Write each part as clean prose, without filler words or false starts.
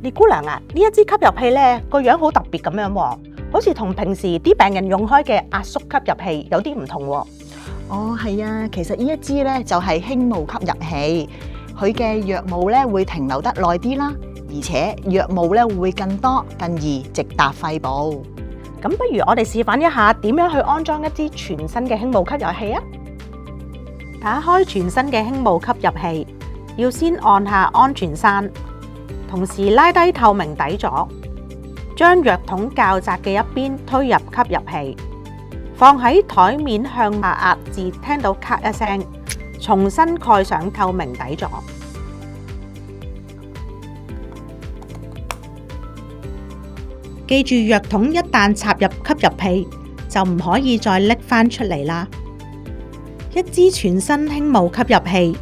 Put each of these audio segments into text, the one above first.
列姑娘啊，呢一支吸入器咧個樣好特別咁樣喎，好似同平時啲病人用開嘅壓縮吸入器有啲唔同喎。哦，係啊，其實呢一支咧就係輕霧吸入器，佢嘅藥霧咧會停留得耐啲啦，而且藥霧咧會更多、更易直達肺部。咁不如我哋示範一下點樣去安裝一支全新嘅輕霧吸入器啊！打開全新嘅輕霧吸入器，要先按下安全閂，同時拉低透明底座，將藥筒較窄嘅一邊推入吸入器，放喺台面向下壓至聽到咔一聲，重新蓋上透明底座。記住，藥筒一旦插入吸入器，就唔可以再拎返出嚟啦。一支全新輕霧吸入器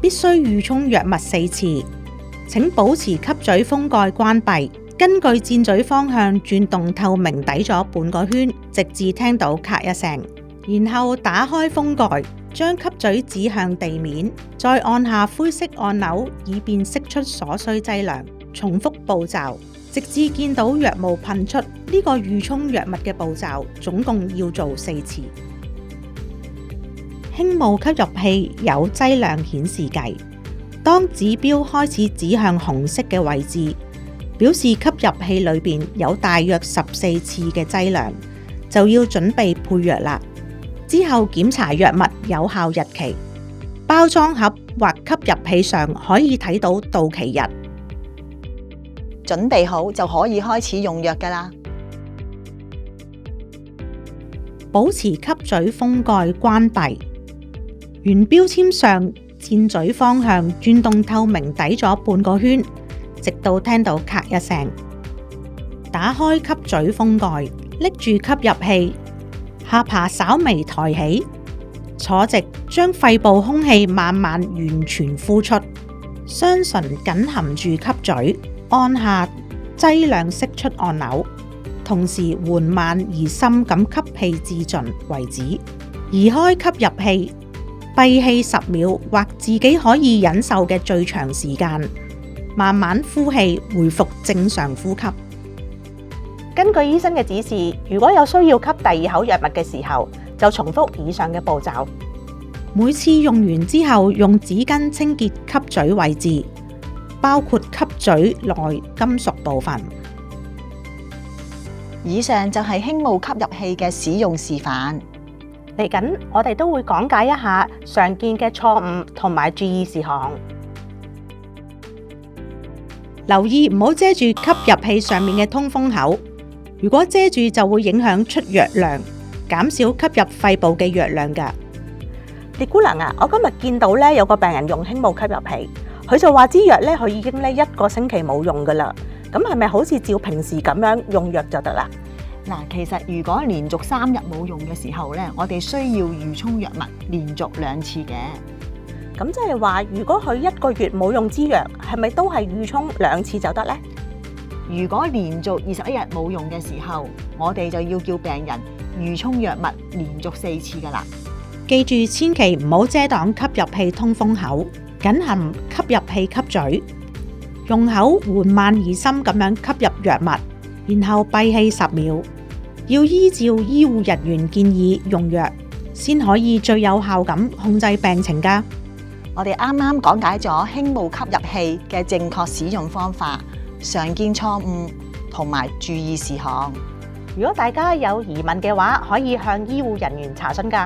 必須預沖藥物4次，請保持吸嘴封蓋關閉，根據箭嘴方向轉動透明底座半個圈，直至聽到咔一聲，然後打開封蓋，將吸嘴指向地面，再按下灰色按鈕，以便釋出所需劑量，重複步驟，直至見到藥霧噴出。呢個預沖藥物嘅步驟總共要做4次。輕霧吸入器有劑量顯示計，當指標開始指向紅色嘅位置，表示吸入器裏邊有大約14次嘅劑量，就要準備配藥啦。之後檢查藥物有效日期，包裝盒或吸入器上可以睇到到期日。準備好就可以開始用藥㗎啦。保持吸嘴封蓋關閉，沿標籤上箭嘴方向轉動透明底座半個圈，直到聽到咔一聲。打開吸嘴封蓋，拎住吸入器，下巴稍微抬起，坐直，將肺部空氣慢慢完全呼出，雙唇緊含住吸嘴，按下劑量釋出按鈕，同時緩慢而深咁吸氣至盡為止。移開吸入器，閉氣10秒或自己可以忍受嘅最長時間，慢慢呼氣，回復正常呼吸。根據醫生嘅指示，如果有需要吸第二口藥物嘅時候，就重複以上嘅步驟。每次用完之後，用紙巾清潔吸嘴位置，包括吸嘴內金屬部分。以上就係輕霧吸入器嘅使用示範。嚟緊，我哋都會講解一下常見嘅錯誤同埋注意事項。留意唔好遮住吸入器上面嘅通風口，如果遮住就會影響出藥量，減少吸入肺部嘅藥量㗎。列姑娘啊，我今日見到咧有個病人用輕霧吸入器，佢就話支藥咧佢已經1個星期冇用㗎啦。咁係咪好似照平時咁樣用藥就得啦？嗱，其實如果連續3日冇用嘅時候咧，我哋需要預沖藥物連續2次嘅。咁即係話，如果佢1個月冇用支藥，係咪都係預沖2次就得呢？如果連續21日冇用嘅時候，我哋就要叫病人預沖藥物連續4次噶啦。記住，千祈唔好遮擋吸入器通風口，緊含吸入器吸嘴，用口緩慢而深咁樣吸入藥物，然後閉氣10秒。要依照醫護人員建議用藥，先可以最有效咁控制病情㗎。我哋啱啱講解咗輕霧吸入器嘅正確使用方法、常見錯誤同埋注意事項。如果大家有疑問嘅話，可以向醫護人員查詢㗎。